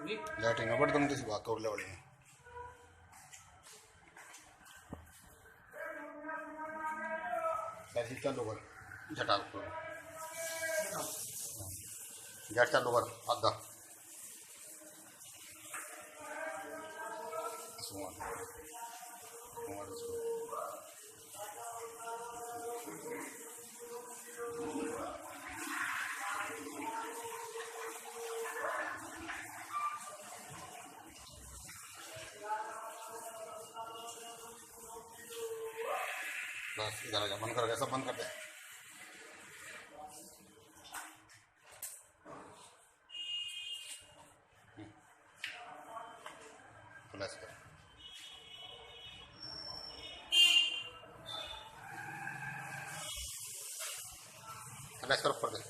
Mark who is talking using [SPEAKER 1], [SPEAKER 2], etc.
[SPEAKER 1] lighting में बड़ी सी बात कर ले बड़ी ऐसी चालू कर झटा गैस चालू कर आधा बस इधर आ जा बंद कर सब बंद कर दे फ्लैश कर फ्लैश कर ऊपर दे